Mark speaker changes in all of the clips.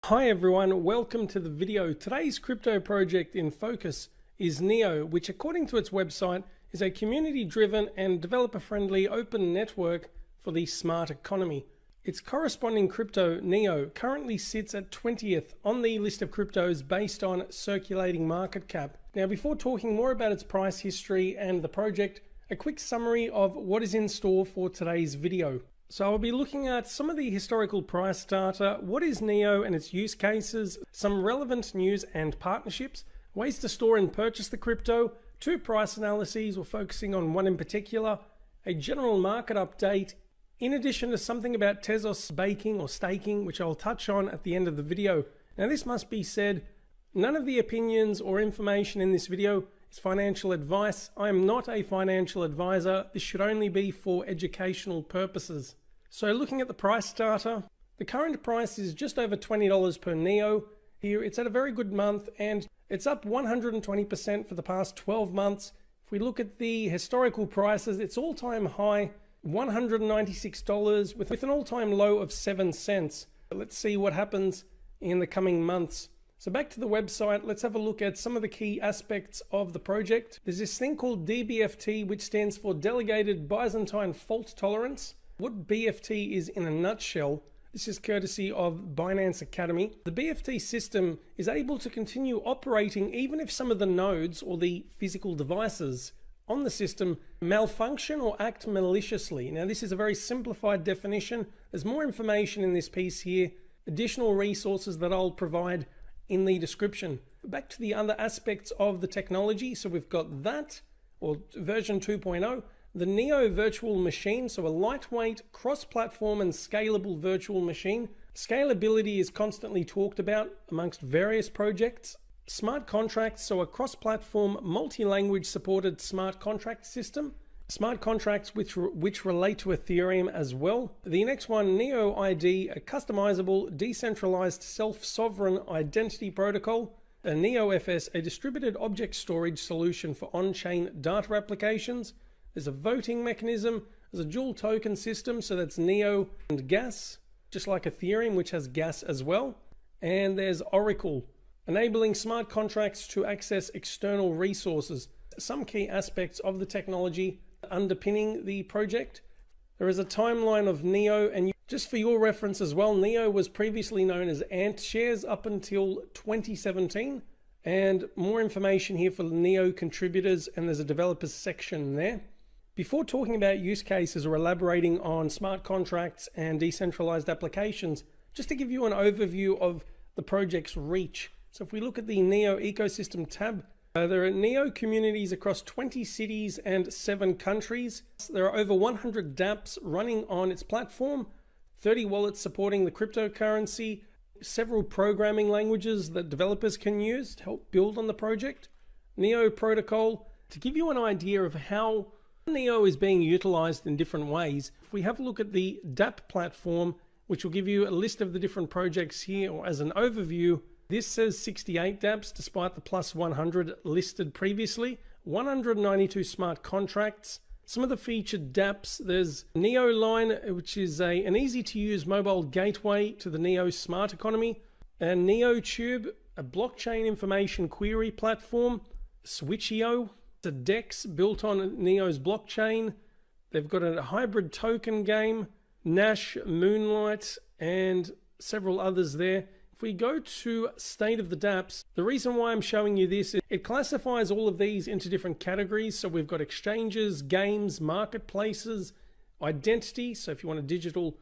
Speaker 1: Hi everyone, welcome to the video. Today's crypto project in focus is Neo, which according to its website is a community-driven and developer-friendly open network for the smart economy. Its corresponding crypto, Neo, currently sits at 20th on the list of cryptos based on circulating market cap. Now, before talking more about its price history and the project, a quick summary of what is in store for today's video. So I'll be looking at some of the historical price data, what is Neo and its use cases, some relevant news and partnerships, ways to store and purchase the crypto, two price analyses, we're focusing on one in particular, a general market update, in addition to something about Tezos baking or staking, which I'll touch on at the end of the video. Now this must be said, none of the opinions or information in this video is financial advice. I am not a financial advisor. This should only be for educational purposes. So looking at the price data, the current price is just over $20 per Neo. Here it's at a very good month and it's up 120% for the past 12 months. If we look at the historical prices, it's all-time high, $196 with an all-time low of 7 cents. Let's see what happens in the coming months. So back to the website, let's have a look at some of the key aspects of the project. There's this thing called DBFT, which stands for Delegated Byzantine Fault Tolerance. What BFT is in a nutshell, this is courtesy of Binance Academy. The BFT system is able to continue operating even if some of the nodes or the physical devices on the system malfunction or act maliciously. Now this is a very simplified definition. There's more information in this piece here, additional resources that I'll provide in the description. Back to the other aspects of the technology. So we've got that, or version 2.0, the Neo virtual machine, so a lightweight, cross-platform and scalable virtual machine. Scalability is constantly talked about amongst various projects. Smart contracts, so a cross-platform, multi-language supported smart contract system. Smart contracts which relate to Ethereum as well. The next one, Neo ID, a customizable, decentralized, self-sovereign identity protocol. A Neo FS, a distributed object storage solution for on-chain data applications. There's a voting mechanism. There's a dual token system, so that's Neo and Gas, just like Ethereum, which has Gas as well. And there's Oracle, enabling smart contracts to access external resources. Some key aspects of the technology underpinning the project. There is a timeline of Neo, and just for your reference as well, Neo was previously known as Ant Shares up until 2017, and more information here for Neo contributors, and there's a developers section there. Before talking about use cases or elaborating on smart contracts and decentralized applications, just to give you an overview of the project's reach. So if we look at the Neo ecosystem tab, there are Neo communities across 20 cities and 7 countries. There are over 100 dApps running on its platform, 30 wallets supporting the cryptocurrency, several programming languages that developers can use to help build on the project. Neo protocol, to give you an idea of how Neo is being utilized in different ways, if we have a look at the dApp platform, which will give you a list of the different projects here, or as an overview, this says 68 dApps despite the plus 100 listed previously, 192 smart contracts. Some of the featured dApps, there's Neo Line, which is an easy to use mobile gateway to the Neo smart economy, and NeoTube, a blockchain information query platform, Switch.io, it's a DEX built on Neo's blockchain. They've got a hybrid token game, Nash, Moonlight, and several others there. If we go to State of the dApps, the reason why I'm showing you this is it classifies all of these into different categories. So we've got exchanges, games, marketplaces, identity. So if you want a digital,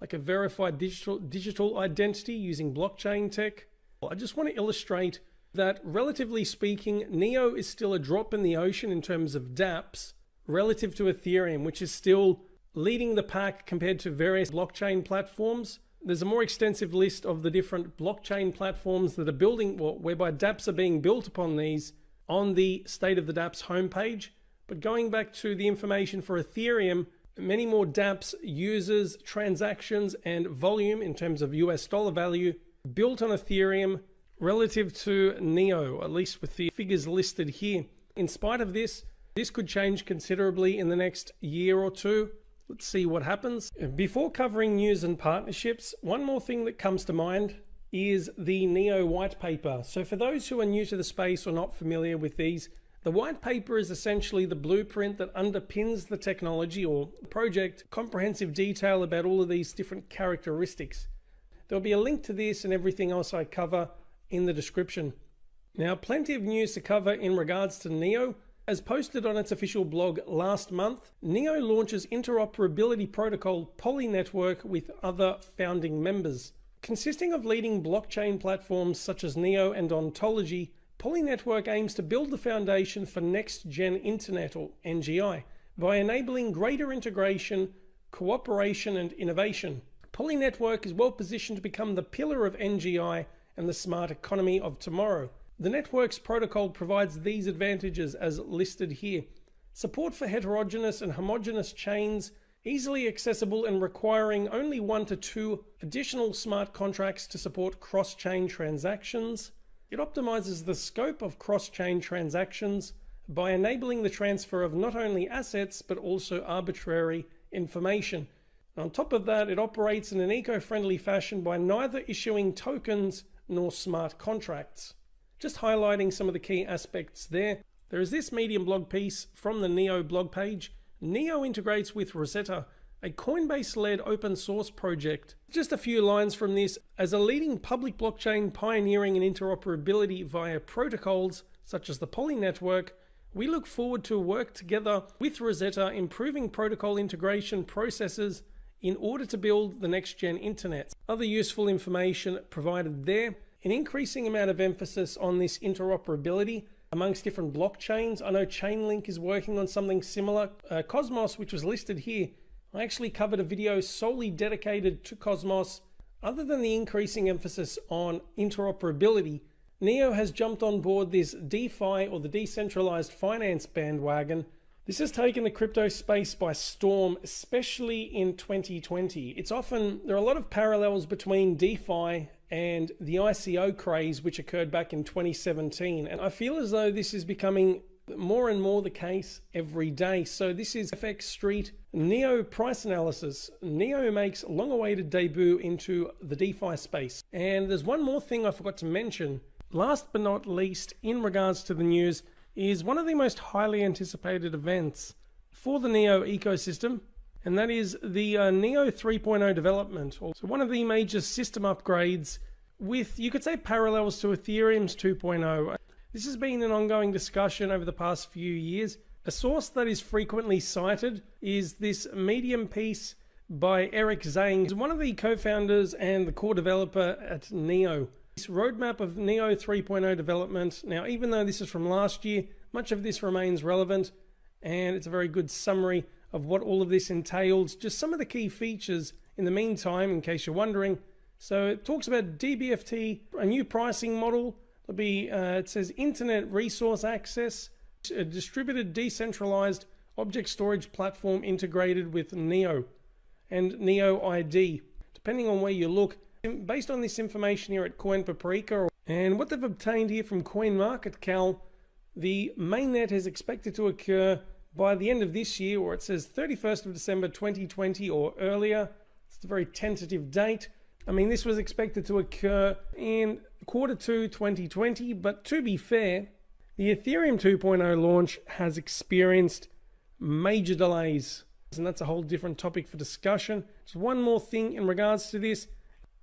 Speaker 1: like a verified digital identity using blockchain tech. I just want to illustrate that relatively speaking, Neo is still a drop in the ocean in terms of dApps relative to Ethereum, which is still leading the pack compared to various blockchain platforms. There's a more extensive list of the different blockchain platforms that are building, whereby dApps are being built upon these on the State of the dApps homepage. But going back to the information for Ethereum, many more dApps, users, transactions, and volume in terms of US dollar value built on Ethereum relative to Neo, at least with the figures listed here. In spite of this, this could change considerably in the next year or two. Let's see what happens. Before covering news and partnerships, one more thing that comes to mind. is the NEO white paper. So for those who are new to the space or not familiar with these, the white paper is essentially the blueprint that underpins the technology or project, comprehensive detail about all of these different characteristics. There'll be a link to this and everything else I cover in the description. Now, plenty of news to cover in regards to NEO. As posted on its official blog last month, NEO launches interoperability protocol Poly Network with other founding members. Consisting of leading blockchain platforms such as NEO and Ontology, Poly Network aims to build the foundation for next-gen internet or NGI by enabling greater integration, cooperation and innovation. Poly Network is well positioned to become the pillar of NGI and the smart economy of tomorrow. The network's protocol provides these advantages as listed here. Support for heterogeneous and homogeneous chains, easily accessible and requiring only 1 to 2 additional smart contracts to support cross-chain transactions. It optimizes the scope of cross-chain transactions by enabling the transfer of not only assets but also arbitrary information. And on top of that, it operates in an eco-friendly fashion by neither issuing tokens nor smart contracts. Just highlighting some of the key aspects there. There is this Medium blog piece from the NEO blog page. NEO integrates with Rosetta, a Coinbase-led open source project. Just a few lines from this. As a leading public blockchain pioneering in interoperability via protocols such as the Poly Network, we look forward to work together with Rosetta, improving protocol integration processes in order to build the next-gen internet. Other useful information provided there. An increasing amount of emphasis on this interoperability amongst different blockchains. I know Chainlink is working on something similar. Cosmos, which was listed here, I actually covered a video solely dedicated to Cosmos. Other than the increasing emphasis on interoperability, NEO has jumped on board this DeFi or the decentralized finance bandwagon. This has taken the crypto space by storm, especially in 2020. There are a lot of parallels between DeFi and the ICO craze, which occurred back in 2017. And I feel as though this is becoming more and more the case every day. So this is FX Street NEO price analysis. NEO makes long-awaited debut into the DeFi space. And there's one more thing I forgot to mention. Last but not least, in regards to the news, is one of the most highly anticipated events for the NEO ecosystem, and that is the NEO 3.0 development. So one of the major system upgrades with, you could say, parallels to Ethereum's 2.0. This has been an ongoing discussion over the past few years. A source that is frequently cited is this Medium piece by Eric Zhang, one of the co-founders and the core developer at NEO. This roadmap of NEO 3.0 development. Now, even though this is from last year, much of this remains relevant, and it's a very good summary of what all of this entails. Just some of the key features in the meantime, in case you're wondering. So it talks about DBFT, a new pricing model. There'll be, it says internet resource access, a distributed decentralized object storage platform integrated with NEO and NEO ID. Depending on where you look, based on this information here at Coin Paprika and what they've obtained here from CoinMarketCal, the mainnet is expected to occur by the end of this year, or it says 31st of December 2020 or earlier. It's a very tentative date. I mean, this was expected to occur in Q2 2020, but to be fair, the Ethereum 2.0 launch has experienced major delays, and that's a whole different topic for discussion. Just one more thing in regards to this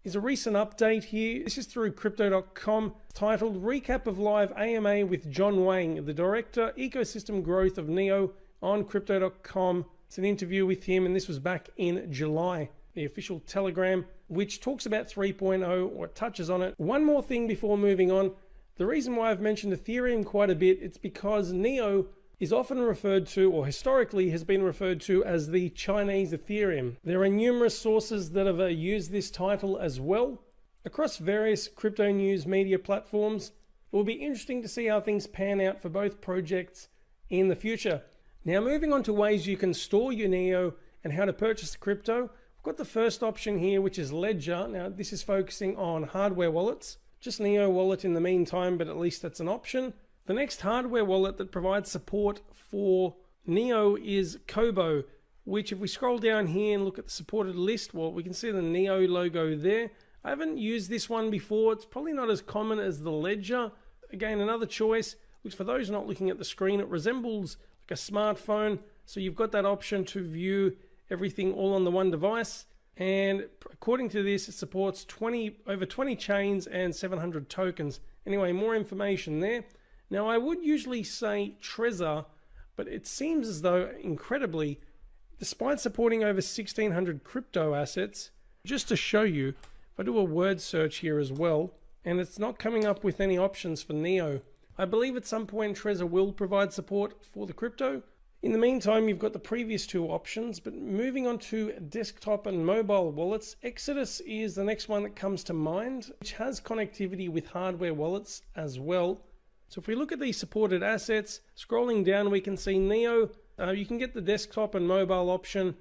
Speaker 1: is a recent update here. This is through crypto.com, titled Recap of Live AMA with John Wang, the Director, Ecosystem Growth of NEO on crypto.com. It's an interview with him, and this was back in July. The official Telegram, which talks about 3.0 or touches on it. One more thing before moving on. The reason why I've mentioned Ethereum quite a bit, it's because NEO is often referred to, or historically has been referred to, as the Chinese Ethereum. There are numerous sources that have used this title as well across various crypto news media platforms. It will be interesting to see how things pan out for both projects in the future. Now, moving on to ways you can store your NEO and how to purchase the crypto. We've got the first option here, which is Ledger. Now, this is focusing on hardware wallets. Just NEO Wallet in the meantime, but at least that's an option. The next hardware wallet that provides support for NEO is Kobo, which if we scroll down here and look at the supported list, well, we can see the NEO logo there. I haven't used this one before. It's probably not as common as the Ledger. Again, another choice, which for those not looking at the screen, it resembles like a smartphone. So you've got that option to view everything all on the one device. And according to this, it supports over 20 chains and 700 tokens. Anyway, more information there. Now, I would usually say Trezor, but it seems as though, incredibly, despite supporting over 1,600 crypto assets, just to show you, if I do a word search here as well, and it's not coming up with any options for Neo. I believe at some point Trezor will provide support for the crypto. In the meantime, you've got the previous two options, but moving on to desktop and mobile wallets, Exodus is the next one that comes to mind, which has connectivity with hardware wallets as well. So if we look at these supported assets, scrolling down, we can see Neo. You can get the desktop and mobile option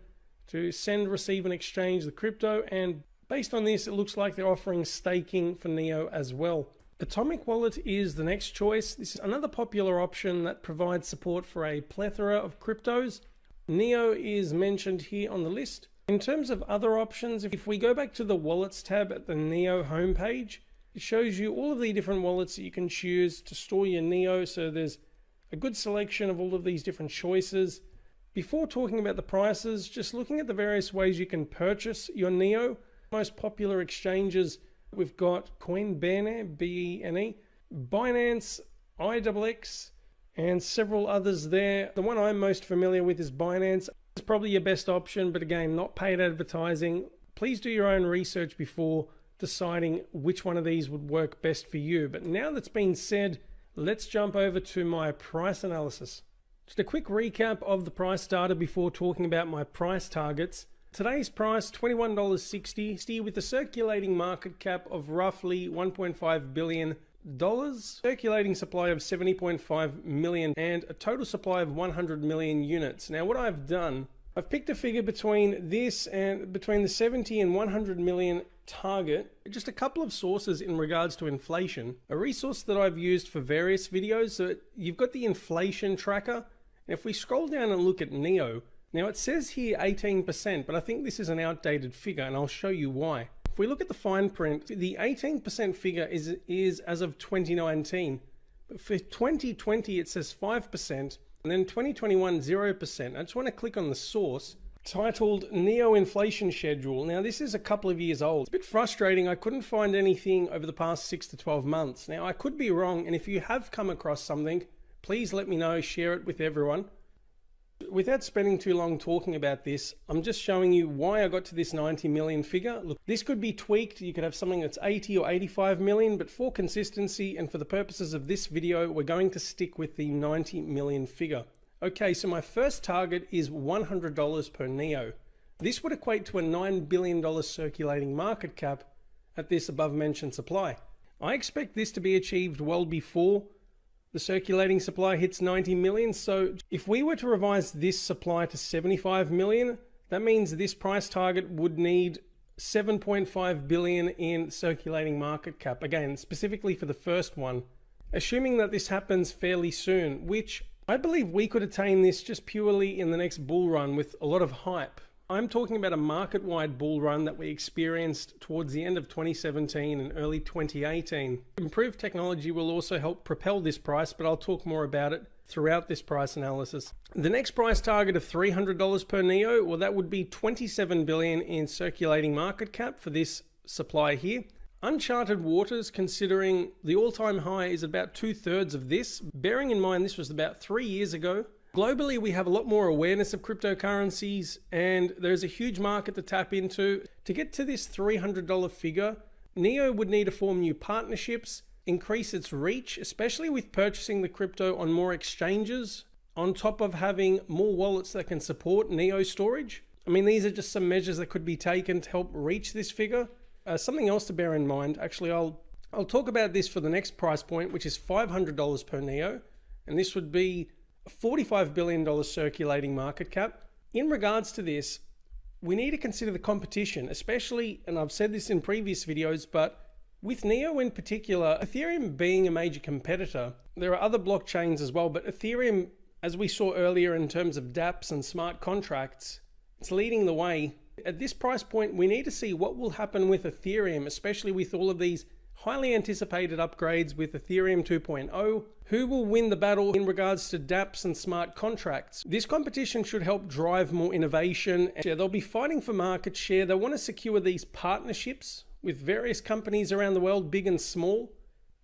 Speaker 1: to send, receive, and exchange the crypto. And based on this, it looks like they're offering staking for Neo as well. Atomic Wallet is the next choice. This is another popular option that provides support for a plethora of cryptos. Neo is mentioned here on the list. In terms of other options, if we go back to the Wallets tab at the Neo homepage, it shows you all of the different wallets that you can choose to store your Neo. So there's a good selection of all of these different choices. Before talking about the prices, just looking at the various ways you can purchase your Neo. Most popular exchanges, we've got Coinbene, B-E-N-E, Binance, IXX, and several others there. The one I'm most familiar with is Binance. It's probably your best option, but again, not paid advertising. Please do your own research before deciding which one of these would work best for you. But now that's been said, let's jump over to my price analysis. Just a quick recap of the price data before talking about my price targets. Today's price, $21.60, with a circulating market cap of roughly $1.5 billion, circulating supply of 70.5 million, and a total supply of 100 million units. Now, what I've done, I've picked a figure between this and between the 70 and 100 million target, just a couple of sources in regards to inflation. A resource that I've used for various videos, so you've got the inflation tracker. And if we scroll down and look at Neo, now it says here 18%, but I think this is an outdated figure, and I'll show you why. If we look at the fine print, the 18% figure is as of 2019. But for 2020, it says 5%, and then 2021, 0%. I just want to click on the source titled Neo Inflation Schedule. Now, this is a couple of years old. It's a bit frustrating. I couldn't find anything over the past 6 to 12 months. Now, I could be wrong, and if you have come across something, please let me know, share it with everyone. Without spending too long talking about this, I'm just showing you why I got to this 90 million figure. Look, this could be tweaked. You could have something that's 80 or 85 million, but for consistency and for the purposes of this video, we're going to stick with the 90 million figure. Okay, so my first target is $100 per Neo. This would equate to a $9 billion circulating market cap at this above mentioned supply. I expect this to be achieved well before the circulating supply hits 90 million. So if we were to revise this supply to 75 million, that means this price target would need 7.5 billion in circulating market cap. Again, specifically for the first one. Assuming that this happens fairly soon, which I believe we could attain this just purely in the next bull run with a lot of hype. I'm talking about a market-wide bull run that we experienced towards the end of 2017 and early 2018. Improved technology will also help propel this price, but I'll talk more about it throughout this price analysis. The next price target of $300 per Neo, well, that would be 27 billion in circulating market cap for this supply here. Uncharted waters, considering the all-time high is about 2/3 of this. Bearing in mind this was about 3 years ago. Globally, we have a lot more awareness of cryptocurrencies, and there's a huge market to tap into. To get to this $300 figure, Neo would need to form new partnerships, increase its reach, especially with purchasing the crypto on more exchanges, on top of having more wallets that can support Neo storage. I mean, these are just some measures that could be taken to help reach this figure. Something else to bear in mind, actually, I'll talk about this for the next price point, which is $500 per Neo, and this would be a $45 billion circulating market cap. In regards to this, we need to consider the competition, especially, and I've said this in previous videos, but with Neo in particular, Ethereum being a major competitor, there are other blockchains as well, but Ethereum, as we saw earlier in terms of dApps and smart contracts, it's leading the way At this price point, we need to see what will happen with Ethereum, especially with all of these highly anticipated upgrades with Ethereum 2.0. Who will win the battle in regards to dApps and smart contracts? This competition should help drive more innovation. They'll be fighting for market share. They want to secure these partnerships with various companies around the world, big and small.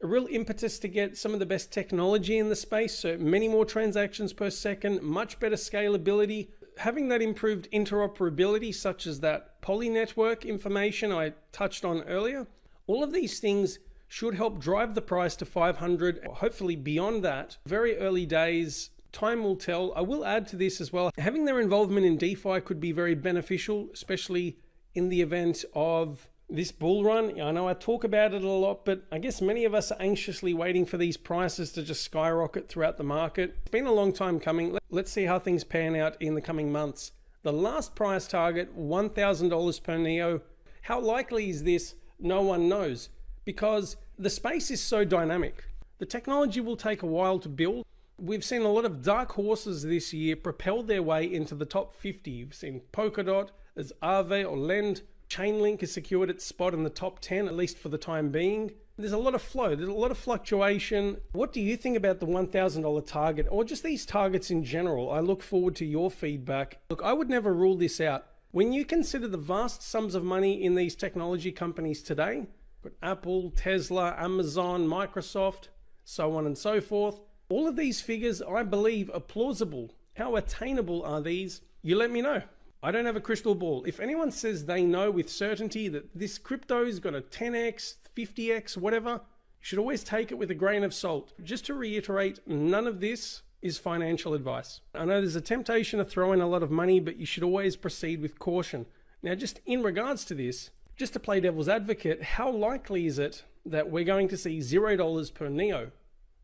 Speaker 1: A real impetus to get some of the best technology in the space, so many more transactions per second, much better scalability, having that improved interoperability, such as that poly network information I touched on earlier. All of these things should help drive the price to 500, or hopefully beyond that. Very early days, time will tell. I will add to this as well, having their involvement in DeFi could be very beneficial, especially in the event of this bull run. I know I talk about it a lot, but I guess many of us are anxiously waiting for these prices to just skyrocket throughout the market. It's been a long time coming. Let's see how things pan out in the coming months. The last price target, $1,000 per NEO. How likely is this? No one knows, because the space is so dynamic. The technology will take a while to build. We've seen a lot of dark horses this year propel their way into the top 50. You've seen Polkadot, as Aave or Lend. Chainlink has secured its spot in the top 10, at least for the time being. There's a lot of flow, there's a lot of fluctuation. What do you think about the $1,000 target, or just these targets in general? I look forward to your feedback. Look, I would never rule this out. When you consider the vast sums of money in these technology companies today, but Apple, Tesla, Amazon, Microsoft, so on and so forth, all of these figures, I believe, are plausible. How attainable are these? You let me know. I don't have a crystal ball. If anyone says they know with certainty that this crypto's got a 10x, 50x, whatever, you should always take it with a grain of salt. Just to reiterate, none of this is financial advice. I know there's a temptation to throw in a lot of money, but you should always proceed with caution. Now, just in regards to this, just to play devil's advocate, how likely is it that we're going to see $0 per NEO?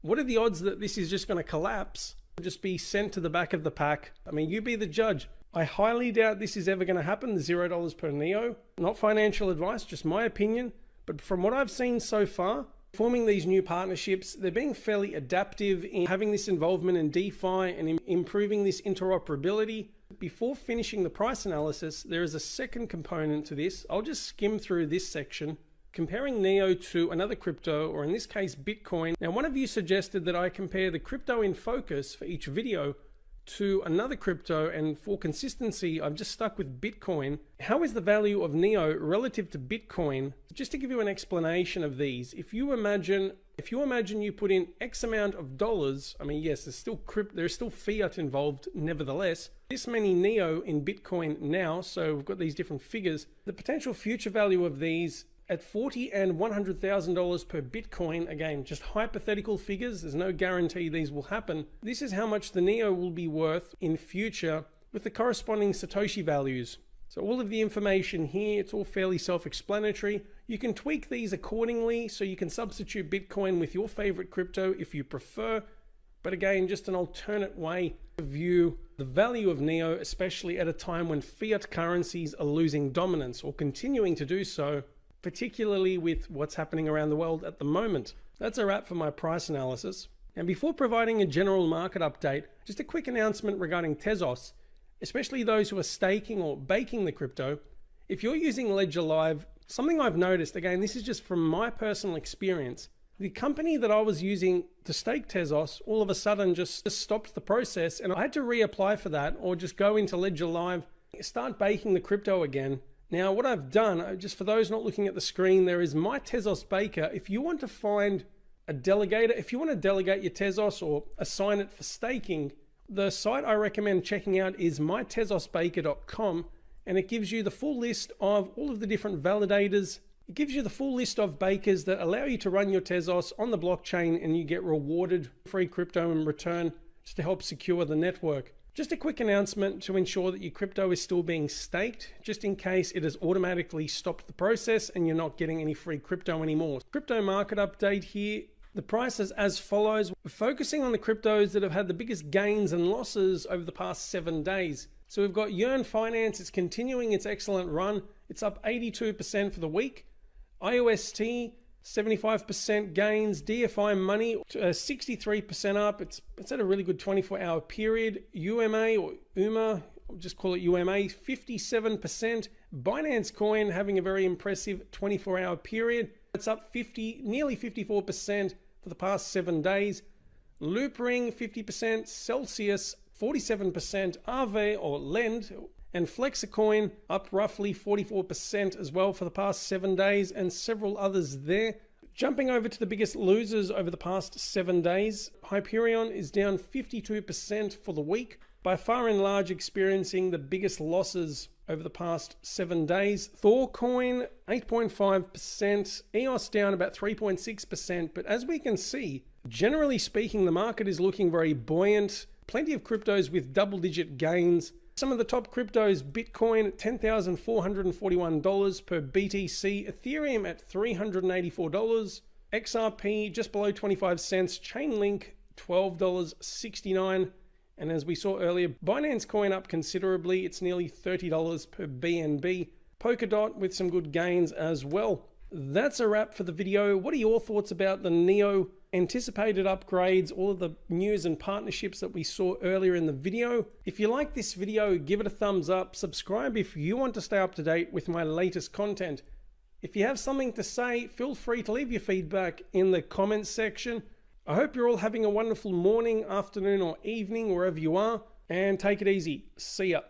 Speaker 1: What are the odds that this is just going to collapse, just be sent to the back of the pack? I mean, you be the judge. I highly doubt this is ever going to happen, the $0 per NEO. Not financial advice, just my opinion. But from what I've seen so far, forming these new partnerships, they're being fairly adaptive in having this involvement in DeFi and improving this interoperability. Before finishing the price analysis, there is a second component to this. I'll just skim through this section, comparing NEO to another crypto, or in this case, Bitcoin. Now, one of you suggested that I compare the crypto in focus for each video to another crypto, and for consistency, I've just stuck with Bitcoin. How is the value of NEO relative to Bitcoin? Just to give you an explanation of these, if you imagine you put in X amount of dollars, I mean, yes, there's still fiat involved nevertheless. This many NEO in Bitcoin now, so we've got these different figures. The potential future value of these at $40,000 and $100,000 per Bitcoin, again, just hypothetical figures, there's no guarantee these will happen. This is how much the NEO will be worth in future with the corresponding Satoshi values. So all of the information here, it's all fairly self-explanatory. You can tweak these accordingly, so you can substitute Bitcoin with your favorite crypto if you prefer. But again, just an alternate way to view the value of NEO, especially at a time when fiat currencies are losing dominance or continuing to do so, particularly with what's happening around the world at the moment. That's a wrap for my price analysis. And before providing a general market update, just a quick announcement regarding Tezos, especially those who are staking or baking the crypto. If you're using Ledger Live, something I've noticed, again, this is just from my personal experience, the company that I was using to stake Tezos all of a sudden just stopped the process, and I had to reapply for that, or just go into Ledger Live, start baking the crypto again. Now, what I've done, just for those not looking at the screen, there is My Tezos Baker. If you want to find a delegator, if you want to delegate your Tezos or assign it for staking, the site I recommend checking out is mytezosbaker.com, and it gives you the full list of all of the different validators. It gives you the full list of bakers that allow you to run your Tezos on the blockchain, and you get rewarded free crypto in return just to help secure the network. Just a quick announcement to ensure that your crypto is still being staked, just in case it has automatically stopped the process and you're not getting any free crypto anymore. Crypto market update here. The price is as follows. We're focusing on the cryptos that have had the biggest gains and losses over the past 7 days. So we've got Yearn Finance, it's continuing its excellent run. It's up 82% for the week. IOST, 75% gains. DFI Money, 63% up. It's at a really good 24-hour period. UMA or UMA, I'll just call it UMA, 57%. Binance Coin having a very impressive 24-hour period. It's up nearly 54% for the past 7 days. Loopring 50%, Celsius 47%, Aave or Lend and Flexicoin up roughly 44% as well for the past 7 days, and several others there. Jumping over to the biggest losers over the past 7 days, Hyperion is down 52% for the week, by far and large experiencing the biggest losses over the past 7 days. Thorcoin 8.5%, EOS down about 3.6%, but as we can see, generally speaking, the market is looking very buoyant. Plenty of cryptos with double-digit gains. Some of the top cryptos: Bitcoin $10,441 per BTC, Ethereum at $384, XRP just below 25 cents, Chainlink $12.69, and as we saw earlier, Binance Coin up considerably, it's nearly $30 per BNB. Polkadot with some good gains as well. That's a wrap for the video. What are your thoughts about the NEO anticipated upgrades, all of the news and partnerships that we saw earlier in the video? If you like this video, give it a thumbs up, subscribe if you want to stay up to date with my latest content. If you have something to say, feel free to leave your feedback in the comments section. I hope you're all having a wonderful morning, afternoon or evening, wherever you are, and take it easy. See ya.